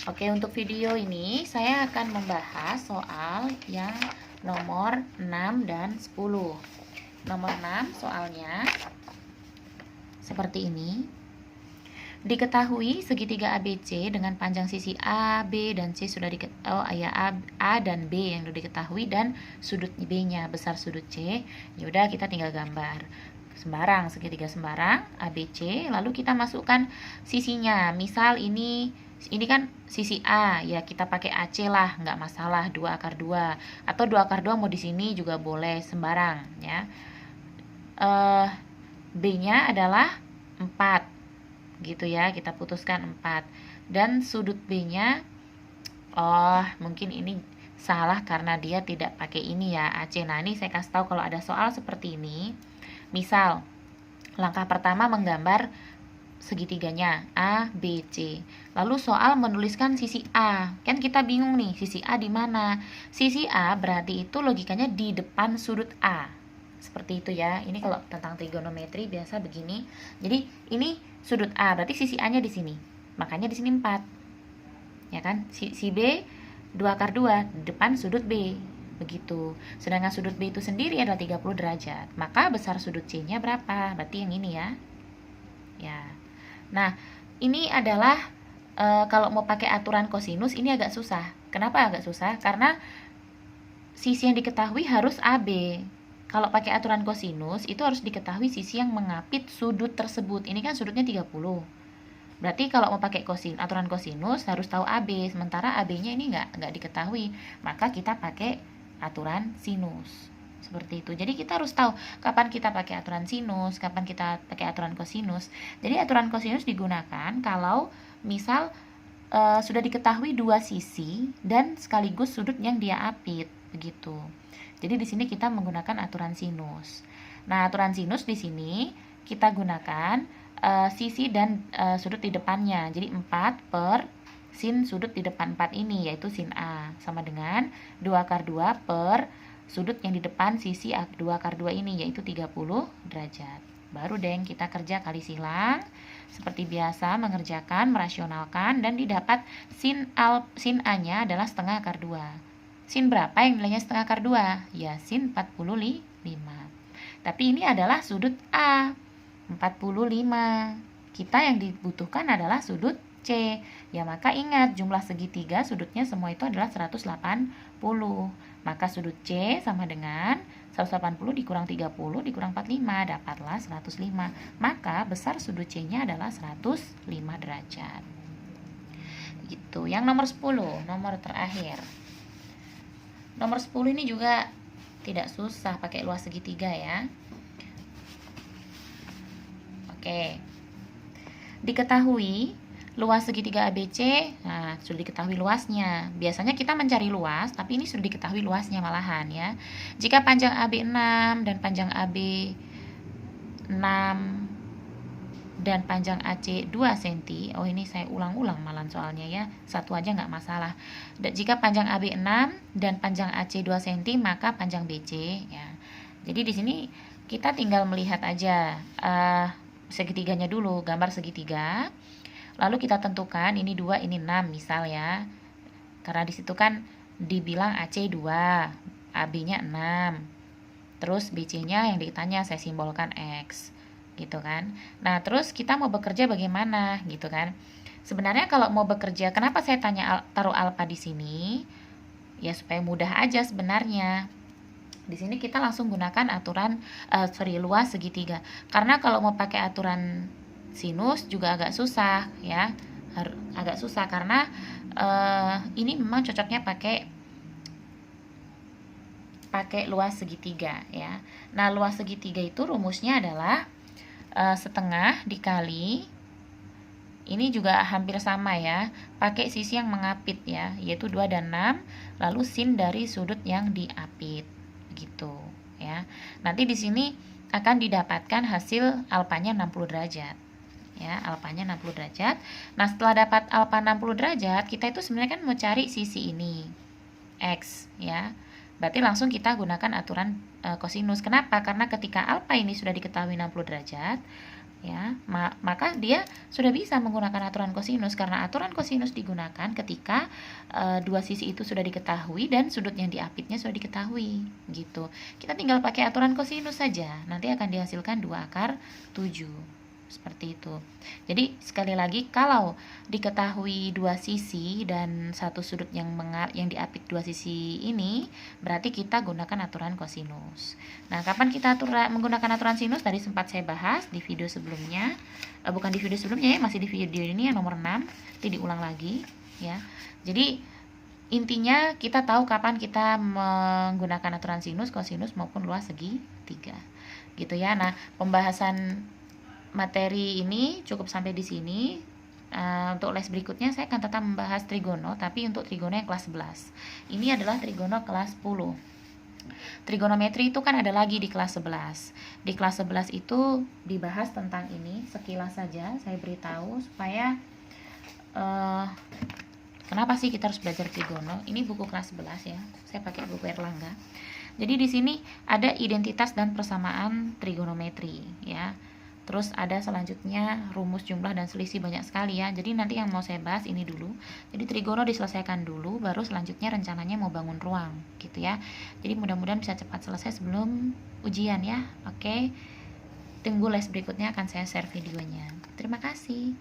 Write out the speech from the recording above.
Oke, untuk video ini saya akan membahas soal yang nomor 6 dan 10. Nomor 6 soalnya seperti ini. Diketahui segitiga ABC dengan panjang sisi A, B, dan C sudah A dan B yang sudah diketahui dan sudut B-nya besar sudut C. Yaudah, kita tinggal gambar sembarang, segitiga sembarang ABC, lalu kita masukkan sisinya. Misal ini kan sisi A, ya kita pakai AC lah, nggak masalah, 2/2 atau 2/2 mau di sini juga boleh, sembarang ya. B-nya adalah 4 gitu ya, kita putuskan 4. Dan sudut B-nya, mungkin ini salah karena dia tidak pakai ini ya, AC. Nah, ini saya kasih tahu kalau ada soal seperti ini. Misal, langkah pertama menggambar segitiganya A, B, C. Lalu soal menuliskan sisi A. Kan kita bingung nih, sisi A di mana? Sisi A berarti itu logikanya di depan sudut A. Seperti itu ya. Ini kalau tentang trigonometri biasa begini. Jadi ini sudut A, berarti sisi A-nya di sini. Makanya di sini 4. Ya kan? Si B 2/2 di depan sudut B. Begitu. Sedangkan sudut B itu sendiri adalah 30 derajat. Maka besar sudut C-nya berapa? Berarti yang ini ya. Ya. Nah, ini adalah kalau mau pakai aturan kosinus ini agak susah. Kenapa agak susah? Karena sisi yang diketahui harus AB. Kalau pakai aturan kosinus, itu harus diketahui sisi yang mengapit sudut tersebut. Ini kan sudutnya 30. Berarti kalau mau pakai aturan kosinus, harus tahu AB. Sementara AB-nya ini nggak diketahui. Maka kita pakai aturan sinus. Seperti itu. Jadi kita harus tahu kapan kita pakai aturan sinus, kapan kita pakai aturan kosinus. Jadi aturan kosinus digunakan kalau misal sudah diketahui dua sisi dan sekaligus sudut yang dia apit. Begitu. Jadi di sini kita menggunakan aturan sinus. Nah, aturan sinus di sini kita gunakan sisi dan sudut di depannya. Jadi 4 per sin sudut di depan 4 ini, yaitu sin A. Sama dengan 2/2 per sudut yang di depan sisi 2/2 ini, yaitu 30 derajat. Baru deh kita kerja kali silang. Seperti biasa mengerjakan, merasionalkan, dan didapat sin A-nya adalah setengah akar 2. Sin berapa yang nilainya setengah akar 2? Ya, sin 45. Tapi ini adalah sudut A, 45. Kita yang dibutuhkan adalah sudut C. Ya, maka ingat jumlah segitiga sudutnya semua itu adalah 180. Maka sudut C sama dengan 180 dikurang 30 dikurang 45, dapatlah 105. Maka besar sudut C-nya adalah 105 derajat. Gitu. Yang nomor 10, nomor terakhir. Nomor 10 ini juga tidak susah, pakai luas segitiga ya. Oke. Diketahui luas segitiga ABC, nah sudah diketahui luasnya. Biasanya kita mencari luas, tapi ini sudah diketahui luasnya malahan ya. Jika panjang AB 6 dan panjang AB 6 dan panjang AC 2 cm. Oh, ini saya ulang-ulang malah soalnya ya. Satu aja nggak masalah. Jika panjang AB 6 dan panjang AC 2 cm, maka panjang BC ya. Jadi di sini kita tinggal melihat aja segitiganya dulu, gambar segitiga. Lalu kita tentukan ini 2, ini 6 misal ya. Karena di situ kan dibilang AC 2, AB-nya 6. Terus BC-nya yang ditanya saya simbolkan X. Gitu kan. Nah, terus kita mau bekerja bagaimana gitu kan. Sebenarnya kalau mau bekerja, kenapa saya taruh alfa di sini? Ya supaya mudah aja sebenarnya. Di sini kita langsung gunakan aturan luas segitiga. Karena kalau mau pakai aturan sinus juga agak susah ya. Agak susah karena ini memang cocoknya pakai luas segitiga ya. Nah, luas segitiga itu rumusnya adalah setengah dikali, ini juga hampir sama ya, pakai sisi yang mengapit ya, yaitu 2 dan 6, lalu sin dari sudut yang diapit gitu ya. Nanti di sini akan didapatkan hasil alfanya 60 derajat ya, alfanya 60 derajat. Nah, setelah dapat alfa 60 derajat, kita itu sebenarnya kan mau cari sisi ini X ya. Berarti langsung kita gunakan aturan kosinus. Kenapa? Karena ketika alfa ini sudah diketahui 60 derajat, ya. Maka dia sudah bisa menggunakan aturan kosinus, karena aturan kosinus digunakan ketika dua sisi itu sudah diketahui dan sudut yang diapitnya sudah diketahui gitu. Kita tinggal pakai aturan kosinus saja, nanti akan dihasilkan 2 akar 7 seperti itu. Jadi sekali lagi, kalau diketahui dua sisi dan satu sudut yang diapit dua sisi ini, berarti kita gunakan aturan kosinus. Nah, kapan kita menggunakan aturan sinus? Tadi sempat saya bahas di video sebelumnya, bukan di video sebelumnya ya, masih di video ini yang nomor 6. Nanti diulang lagi ya. Jadi intinya kita tahu kapan kita menggunakan aturan sinus, kosinus maupun luas segitiga gitu ya. Nah, pembahasan materi ini cukup sampai di sini. Untuk les berikutnya saya akan tetap membahas trigono, tapi untuk trigono yang kelas 11. Ini adalah trigono kelas 10. Trigonometri itu kan ada lagi di kelas 11. Di kelas 11 itu dibahas tentang ini, sekilas saja saya beritahu supaya kenapa sih kita harus belajar trigono. Ini buku kelas 11 ya. Saya pakai buku Erlangga. Jadi di sini ada identitas dan persamaan trigonometri ya. Terus ada selanjutnya rumus jumlah dan selisih, banyak sekali ya. Jadi nanti yang mau saya bahas ini dulu. Jadi trigono diselesaikan dulu, baru selanjutnya rencananya mau bangun ruang gitu ya. Jadi mudah-mudahan bisa cepat selesai sebelum ujian ya. Oke. Tunggu les berikutnya, akan saya share videonya. Terima kasih.